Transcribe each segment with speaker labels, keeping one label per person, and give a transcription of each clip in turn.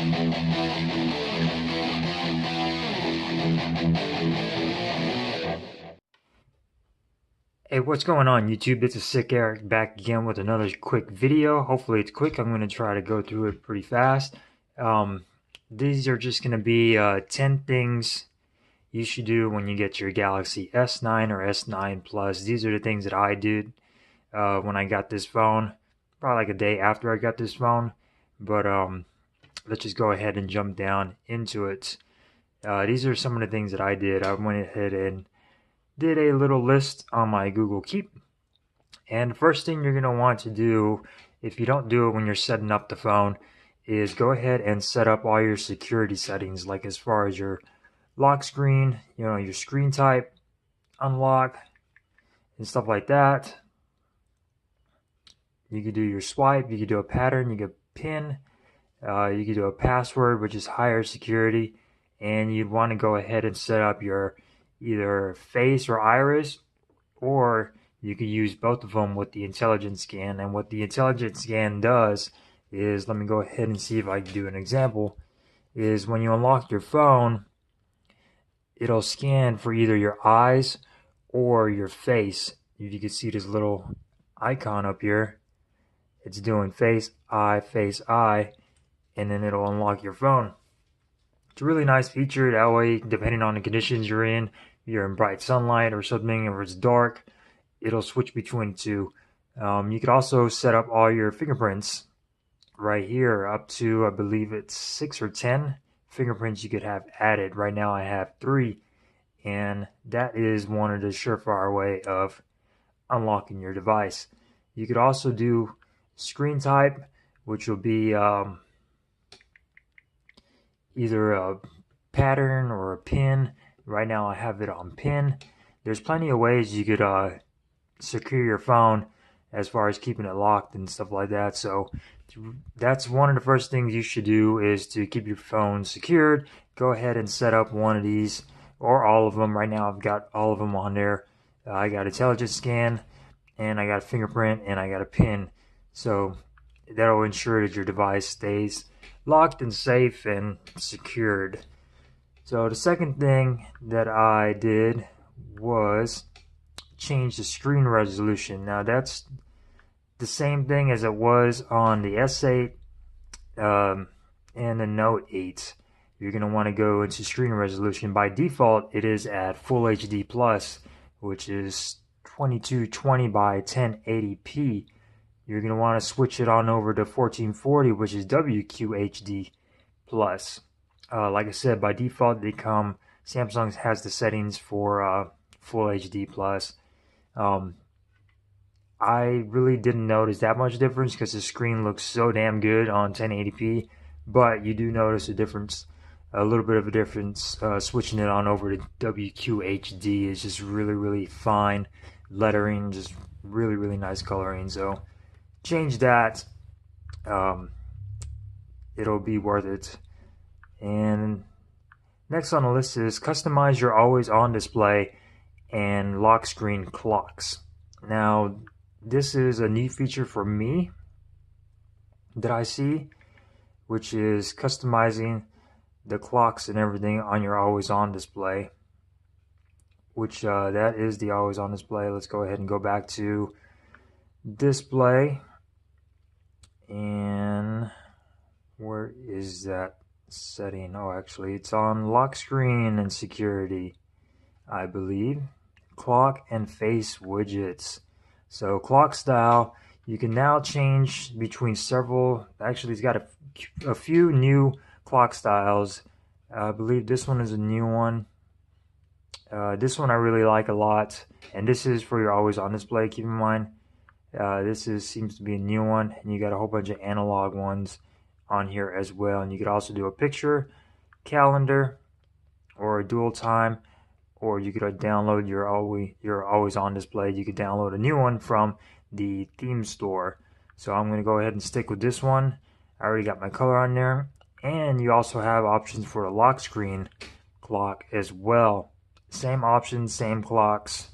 Speaker 1: Hey, what's going on YouTube? This is Sick Eric back again with another quick video. Hopefully it's quick. I'm going to try to go through it pretty fast. These are just going to be 10 things you should do when you get your Galaxy S9 or S9 Plus. These are the things that I did when I got this phone, probably like a day after I got this phone. But let's just go ahead and jump down into it. These are some of the things that I did. I went ahead and did a little list on my Google Keep. And the first thing you're going to want to do, if you don't do it when you're setting up the phone, is go ahead and set up all your security settings, like as far as your lock screen, your screen type, unlock, and stuff like that. You could do your swipe, you could do a pattern, you could pin, you could do a password, which is higher security, and you'd want to go ahead and set up your either face or iris, or you could use both of them with the intelligence scan. And what the intelligence scan does is, let me go ahead and see if I can do an example, is when you unlock your phone, it'll scan for either your eyes or your face. You can see this little icon up here. It's doing face, eye, and then it'll unlock your phone. It's a really nice feature. That way, depending on the conditions you're in, if you're in bright sunlight or something, if it's dark, it'll switch between the two. You could also set up all your fingerprints right here, up to, I believe it's 6 or 10 fingerprints you could have added. Right now I have 3, and that is one of the surefire way of unlocking your device. You could also do screen type, which will be either a pattern or a pin. Right now I have it on pin. There's plenty of ways you could secure your phone as far as keeping it locked and stuff like that. So that's one of the first things you should do, is to keep your phone secured. Go ahead and set up one of these or all of them. Right now I've got all of them on there. I got intelligence scan, and I got a fingerprint, and I got a pin. So that'll ensure that your device stays locked and safe and secured. So the second thing that I did was change the screen resolution. Now that's the same thing as it was on the S8 and the Note 8. You're going to want to go into screen resolution. By default, it is at Full HD Plus, which is 2220 by 1080p. You're going to want to switch it on over to 1440, which is WQHD Plus. Like I said, by default, Samsung has the settings for Full HD Plus. I really didn't notice that much difference because the screen looks so damn good on 1080p, but you do notice a difference, a little bit of a difference, switching it on over to WQHD. Is just really, really fine lettering, just really, really nice coloring. So change that. It'll be worth it. And next on the list is customize your always on display and lock screen clocks. Now, this is a new feature for me that I see, which is customizing the clocks and everything on your always on display, which that is the always on display. Let's go ahead and go back to display, and where is that setting? Oh, actually it's on lock screen and security, I believe. Clock and face widgets. So clock style, you can now change between several. Actually, it's got a few new clock styles. I believe this one is a new one. This one I really like a lot, and this is for your always on display. Keep in mind, seems to be a new one, and you got a whole bunch of analog ones on here as well. And you could also do a picture, calendar, or a dual time, or you could download your always on display. You could download a new one from the theme store. So I'm going to go ahead and stick with this one. I already got my color on there, and you also have options for a lock screen clock as well. Same options, same clocks,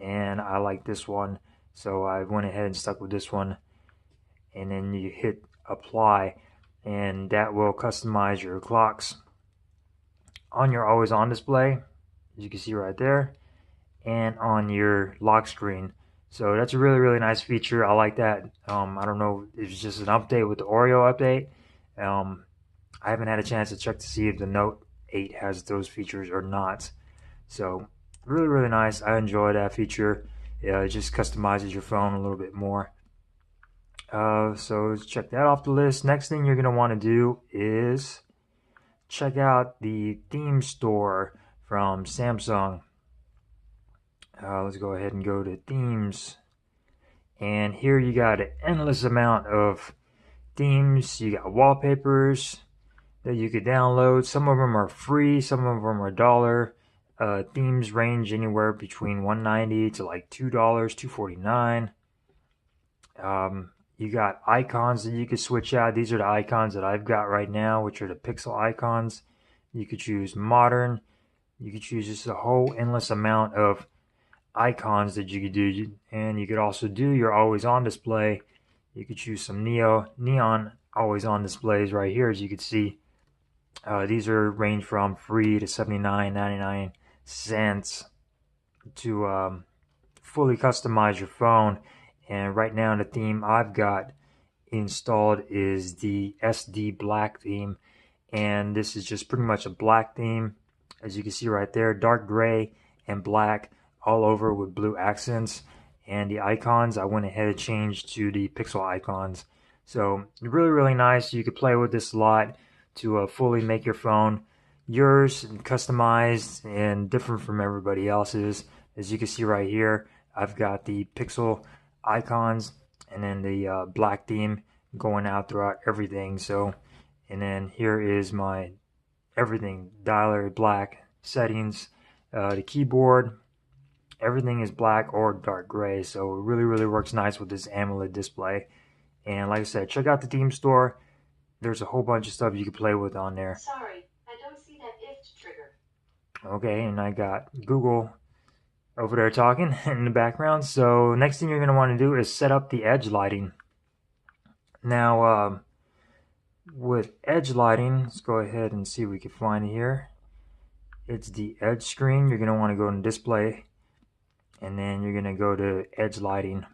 Speaker 1: and I like this one, so I went ahead and stuck with this one. And then you hit apply. and that will customize your clocks on your always on display, as you can see right there, and on your lock screen. So that's a really nice feature. I like that. I don't know if it's just an update with the Oreo update. Um, I haven't had a chance to check to see if the Note 8 has those features or not. So really nice. I enjoy that feature. Yeah, it just customizes your phone a little bit more. So let's check that off the list. Next thing you're gonna want to do is check out the theme store from Samsung. Let's go ahead and go to themes. And here you got an endless amount of themes. You got wallpapers that you could download. Some of them are free, some of them are $1. Themes range anywhere between $1.90 to like $2, $2.49. You got icons that you could switch out. These are the icons that I've got right now, which are the pixel icons. You could choose modern. You could choose just a whole endless amount of icons that you could do, and you could also do your always on display. You could choose some neon always on displays right here, as you can see. These are range from free to 79.99 to fully customize your phone. And right now the theme I've got installed is the SD black theme, and this is just pretty much a black theme, as you can see right there, dark gray and black all over with blue accents. And the icons, I went ahead and changed to the pixel icons. So really nice. You could play with this a lot to fully make your phone yours and customized and different from everybody else's. As you can see right here, I've got the pixel icons and then the black theme going out throughout everything. So, and then here is my everything dialer black settings. The keyboard, everything is black or dark gray. So it really works nice with this AMOLED display. And like I said, check out the theme store. There's a whole bunch of stuff you can play with on there.
Speaker 2: Sorry, I don't see that if trigger.
Speaker 1: Okay, and I got Google over there talking in the background. So next thing you're going to want to do is set up the edge lighting. Now, with edge lighting, let's go ahead and see if we can find it here. It's the edge screen. You're going to want to go to display, and then you're going to go to edge lighting.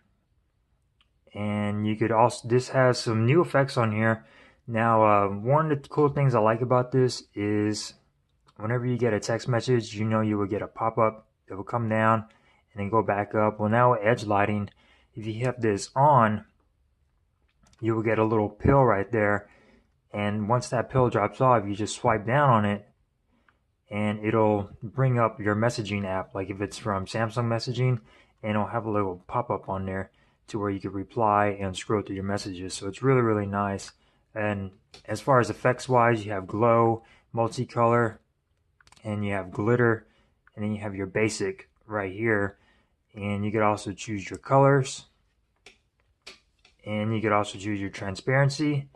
Speaker 1: And you could also, this has some new effects on here. Now, one of the cool things I like about this is whenever you get a text message, you know you will get a pop-up that will come down and then go back up. Well, now with edge lighting, if you have this on, you will get a little pill right there. And once that pill drops off, you just swipe down on it and it'll bring up your messaging app. Like if it's from Samsung Messaging, and it'll have a little pop-up on there to where you can reply and scroll through your messages. So it's really nice. And as far as effects wise, you have glow, multicolor, and you have glitter, and then you have your basic right here. And you could also choose your colors, and you could also choose your transparency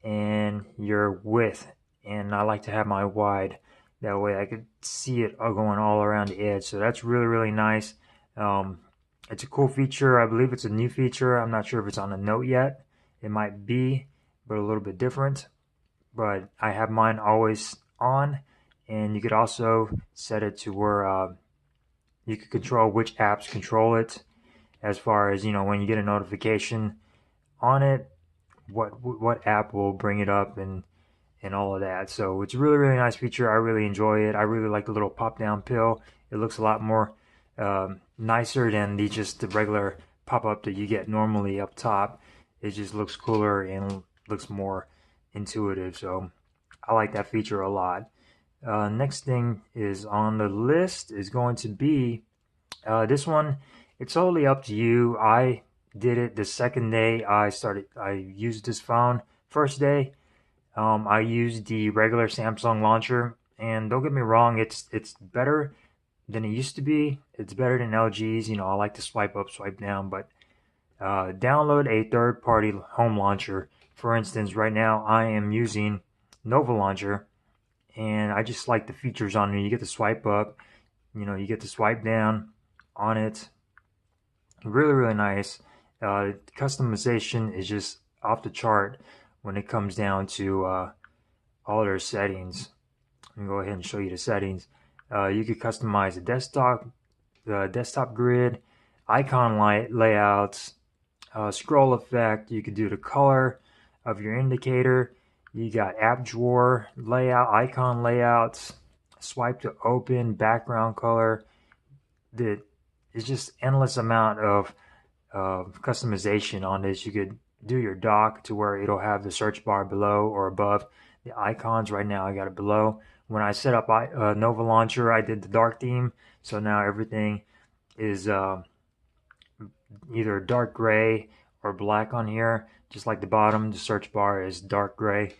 Speaker 1: and your width. And I like to have my wide, that way I could see it going all around the edge. So that's really nice. It's a cool feature. I believe it's a new feature. I'm not sure if it's on the Note yet. It might be, but a little bit different. But I have mine always on, and you could also set it to where you could control which apps control it, as far as, you know, when you get a notification on it, what app will bring it up and all of that. So it's a really nice feature. I really enjoy it. I really like the little pop down pill. It looks a lot more nicer than just the regular pop up that you get normally up top. It just looks cooler and looks more intuitive. So I like that feature a lot. Next thing is on the list is going to be this one. It's totally up to you. I did it the second day I used this phone. First day, I used the regular Samsung launcher, and don't get me wrong, it's better than it used to be. It's better than LG's. You know, I like to swipe up, swipe down, but download a third-party home launcher. For instance, right now I am using Nova Launcher, and I just like the features on it. You get to swipe up, you know, you get to swipe down on it. Really nice. Customization is just off the chart when it comes down to all their settings. Let me go ahead and show you the settings. You could customize the desktop grid, icon layouts, scroll effect. You could do the color of your indicator. You got app drawer layout, icon layouts, swipe to open, background color. It's just endless amount of customization on this. You could do your dock to where it'll have the search bar below or above the icons. Right now, I got it below. When I set up Nova Launcher, I did the dark theme, so now everything is either dark gray or black on here. Just like the bottom, the search bar is dark gray.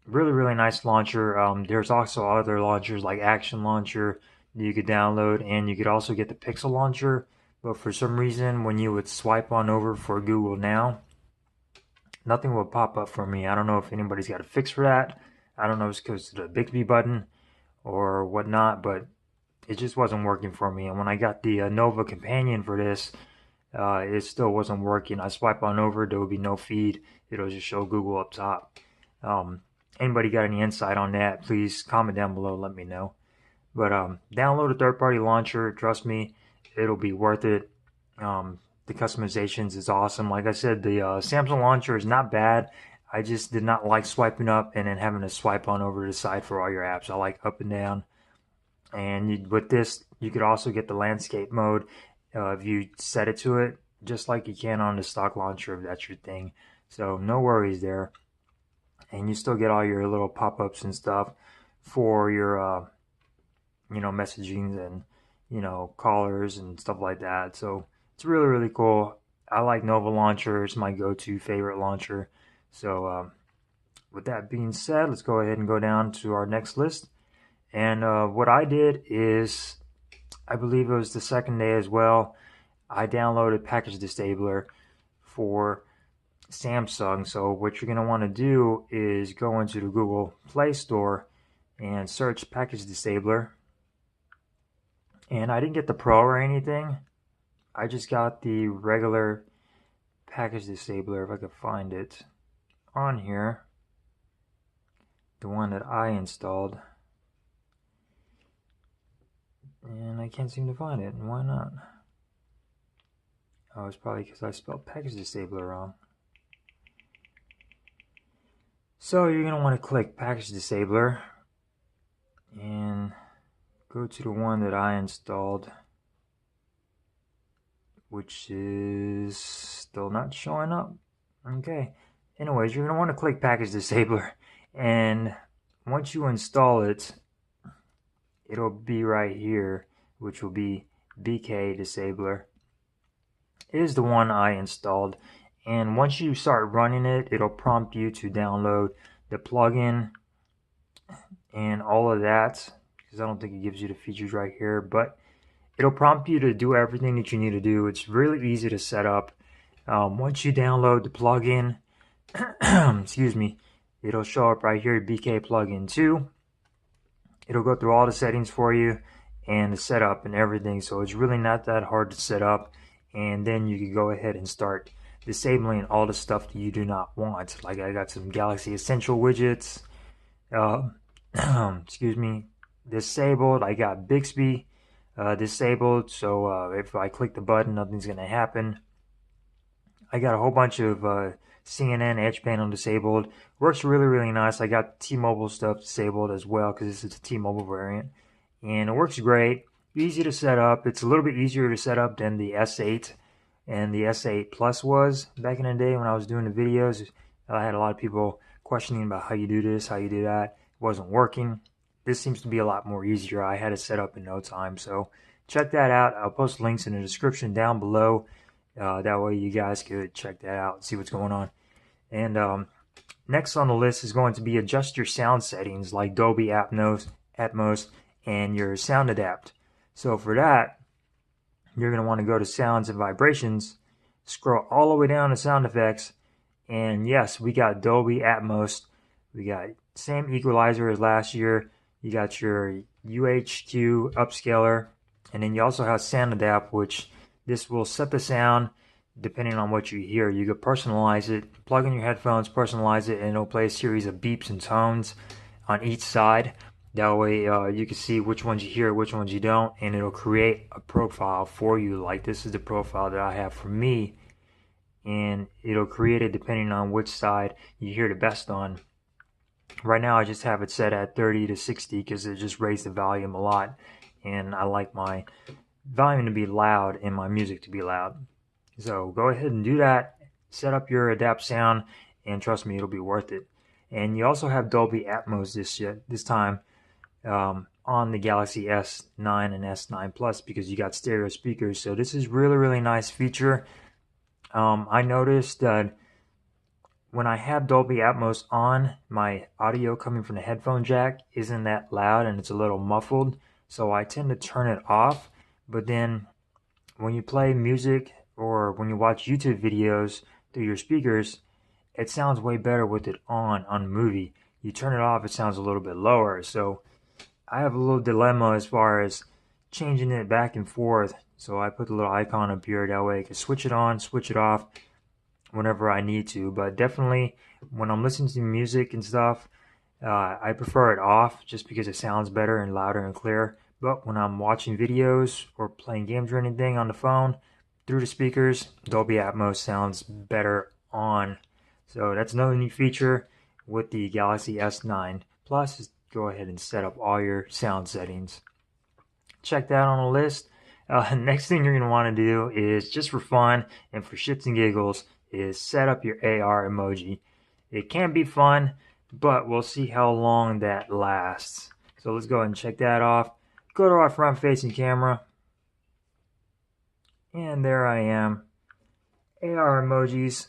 Speaker 1: Really, really nice launcher. There's also other launchers like Action Launcher that you could download, and you could also get the Pixel Launcher. But for some reason, when you would swipe on over for Google Now, nothing will pop up for me. I don't know if anybody's got a fix for that. I don't know if it's because of the Bixby button or whatnot, but it just wasn't working for me. And when I got the Nova Companion for this, it still wasn't working. I swipe on over, there will be no feed. It'll just show Google up top. Um, Anybody got any insight on that? Please comment down below. Let me know. But download a third-party launcher. Trust me, it'll be worth it. The customizations is awesome. Like I said, the Samsung launcher is not bad. I just did not like swiping up and then having to swipe on over to the side for all your apps. I like up and down. And with this, you could also get the landscape mode if you set it to it, just like you can on the stock launcher if that's your thing. So no worries there. And you still get all your little pop-ups and stuff for your messaging and callers and stuff like that. So it's really, really cool. I like Nova Launcher. It's my go-to favorite launcher. So with that being said, let's go ahead and go down to our next list. And what I did is, I believe it was the second day as well, I downloaded Package Disabler for Samsung. So what you're going to want to do is go into the Google Play Store and search Package Disabler. And I didn't get the Pro or anything. I just got the regular Package Disabler, if I could find it on here. The one that I installed. And I can't seem to find it. And why not? Oh, it's probably because I spelled Package Disabler wrong. So you're going to want to click Package Disabler and go to the one that I installed, which is still not showing up. Okay. Anyways, you're going to want to click Package Disabler, and once you install it, it'll be right here, which will be BK Disabler. It is the one I installed, and once you start running it, it'll prompt you to download the plugin and all of that, because I don't think it gives you the features right here, but it'll prompt you to do everything that you need to do. It's really easy to set up. Once you download the plugin, excuse me, it'll show up right here, BK plugin 2. It'll go through all the settings for you and the setup and everything, so it's really not that hard to set up. And then you can go ahead and start disabling all the stuff that you do not want. Like I got some Galaxy Essential widgets, excuse me, disabled. I got Bixby disabled, so if I click the button, nothing's going to happen. I got a whole bunch of CNN Edge panel disabled. Works really, really nice. I got T-Mobile stuff disabled as well because this is a T-Mobile variant. And it works great. Easy to set up. It's a little bit easier to set up than the S8 and the S8 Plus was back in the day when I was doing the videos. I had a lot of people questioning about how you do this, how you do that. It wasn't working. This seems to be a lot more easier. I had it set up in no time. So check that out. I'll post links in the description down below. That way you guys could check that out and see what's going on. And next on the list is going to be adjust your sound settings like Dolby Atmos and your sound adapt. So for that, you're going to want to go to sounds and vibrations, scroll all the way down to sound effects, and yes, we got Dolby Atmos. We got same equalizer as last year. You got your UHQ upscaler, and then you also have sound adapt, which this will set the sound depending on what you hear. You could personalize it, plug in your headphones, personalize it, and it'll play a series of beeps and tones on each side. That way, you can see which ones you hear, which ones you don't, and it'll create a profile for you. Like this is the profile that I have for me, and it'll create it depending on which side you hear the best on. Right now, I just have it set at 30 to 60 because it just raised the volume a lot, and I like my volume to be loud and my music to be loud. So go ahead and do that. Set up your adapt sound, and trust me, it'll be worth it. And you also have Dolby Atmos this time on the Galaxy S9 and S9 Plus because you got stereo speakers. So this is really nice feature. I noticed that when I have Dolby Atmos on, my audio coming from the headphone jack isn't that loud and it's a little muffled. So I tend to turn it off. But then when you play music or when you watch YouTube videos through your speakers, it sounds way better with it on the movie. You turn it off, it sounds a little bit lower. So I have a little dilemma as far as changing it back and forth. So I put the little icon up here, that way I can switch it on, switch it off whenever I need to. But definitely when I'm listening to music and stuff, I prefer it off just because it sounds better and louder and clear. But when I'm watching videos or playing games or anything on the phone through the speakers, Dolby Atmos sounds better on. So that's another neat feature with the Galaxy S9 Plus. Is go ahead and set up all your sound settings. Check that on the list. Next thing you're going to want to do is just for fun and for shits and giggles is set up your AR emoji. It can be fun, but we'll see how long that lasts. So let's go ahead and check that off. Go to our front facing camera. And there I am. AR emojis.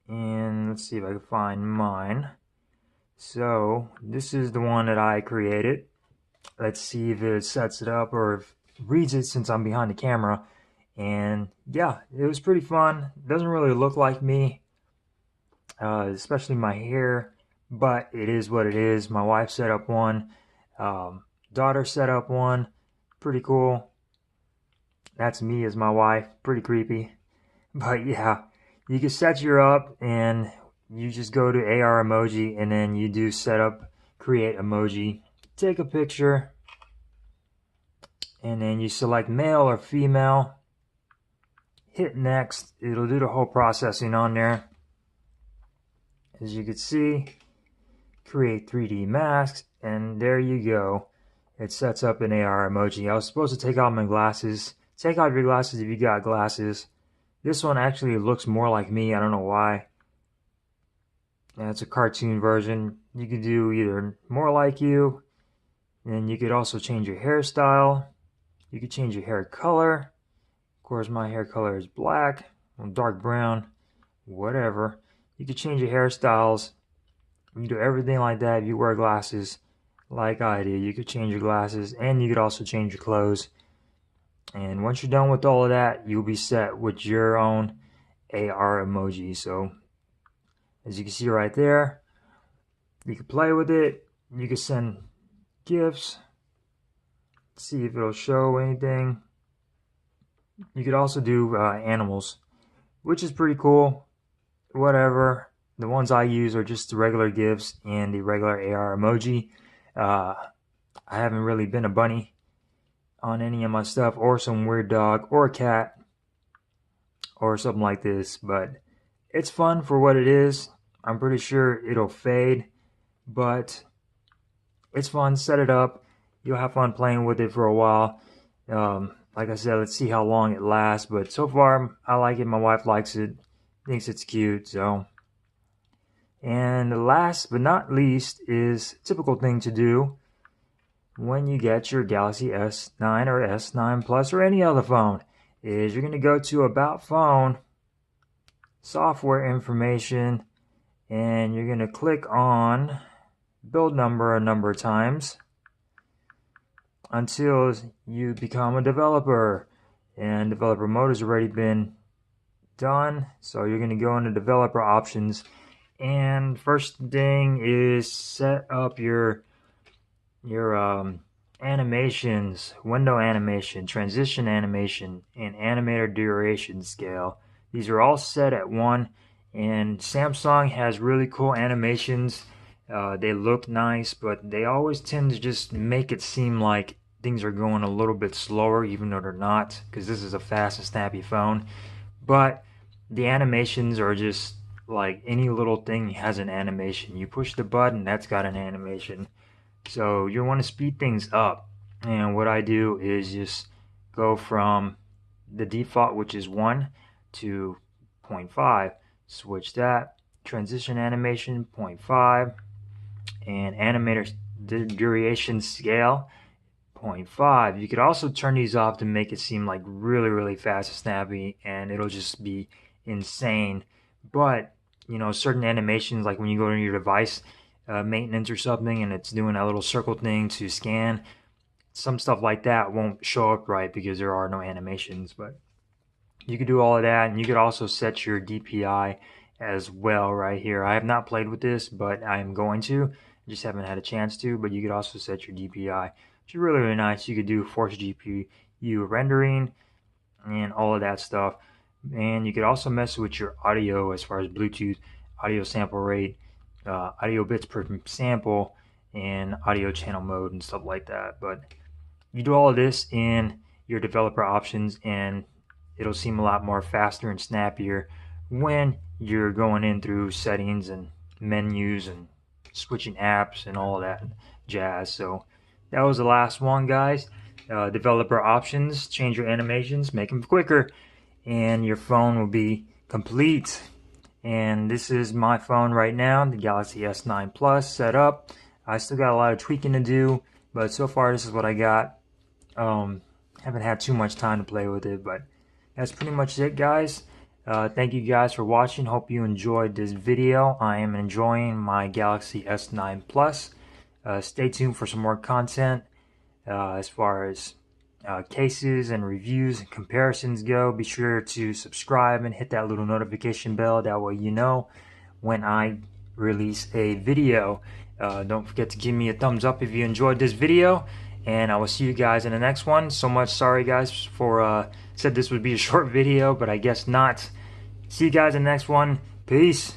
Speaker 1: And let's see if I can find mine. So this is the one that I created. Let's see if it sets it up or if it reads it since I'm behind the camera. And yeah, it was pretty fun. It doesn't really look like me, especially my hair, but it is what it is. My wife set up one. Daughter set up one. Pretty cool. That's me as my wife. Pretty creepy. But yeah, you can set your up and you just go to AR emoji and then you do set up, create emoji. Take a picture and then you select male or female. Hit next. It'll do the whole processing on there. As you can see, create 3D masks, and there you go. It sets up an AR emoji. I was supposed to take off my glasses. Take off your glasses if you got glasses. This one actually looks more like me. I don't know why. And it's a cartoon version. You could do either more like you, and you could also change your hairstyle. You could change your hair color. Of course, my hair color is black, dark brown, whatever. You could change your hairstyles. You can do everything like that if you wear glasses like I do. You could change your glasses and you could also change your clothes. And once you're done with all of that, you'll be set with your own AR emoji. So as you can see right there, you can play with it. You can send gifts. See if it'll show anything. You could also do animals, which is pretty cool. Whatever. The ones I use are just the regular gifs and the regular AR emoji. I haven't really been a bunny on any of my stuff, or some weird dog, or a cat, or something like this, but it's fun for what it is. I'm pretty sure it'll fade, but it's fun. Set it up. You'll have fun playing with it for a while. Like I said, let's see how long it lasts, but so far I like it. My wife likes it, thinks it's cute, so. And last but not least is a typical thing to do when you get your Galaxy S9 or S9 Plus or any other phone is you're going to go to About Phone, Software Information, and you're going to click on Build Number a number of times until you become a developer. And developer mode has already been done, so you're going to go into developer options. And first thing is set up your Animations, window animation, transition animation, and animator duration scale. These are all set at 1, and Samsung has really cool animations. They look nice, but they always tend to just make it seem like things are going a little bit slower, even though they're not, because this is a fast and snappy phone. But the animations are just like any little thing has an animation. You push the button, that's got an animation. So you want to speed things up. And what I do is just go from the default, which is 1, to zero point 0.5. Switch that. Transition animation zero point 0.5. And animator duration scale zero point 0.5. You could also turn these off to make it seem like really, really fast and snappy, and it'll just be insane. But, certain animations, like when you go to your device maintenance or something, and it's doing that little circle thing to scan, some stuff like that won't show up right because there are no animations. But you could do all of that, and you could also set your DPI as well right here. I have not played with this, but I am going to. I just haven't had a chance to. But you could also set your DPI, which is really, really nice. You could do force GPU rendering and all of that stuff. And you could also mess with your audio as far as Bluetooth, audio sample rate, audio bits per sample, and audio channel mode and stuff like that. But you do all of this in your developer options, and it'll seem a lot more faster and snappier when you're going in through settings and menus and switching apps and all of that jazz. So that was the last one, guys. Developer options, change your animations, make them quicker, and your phone will be complete. And this is my phone right now, the Galaxy S9 Plus set up. I still got a lot of tweaking to do, but so far this is what I got. Haven't had too much time to play with it, but that's pretty much it, guys. Thank you guys for watching. Hope you enjoyed this video. I am enjoying my Galaxy S9 Plus. Stay tuned for some more content as far as cases and reviews and comparisons go. Be sure to subscribe and hit that little notification bell. That way you know when I release a video. Don't forget to give me a thumbs up if you enjoyed this video, and I will see you guys in the next one. So much sorry guys for said this would be a short video, but I guess not. See you guys in the next one. Peace.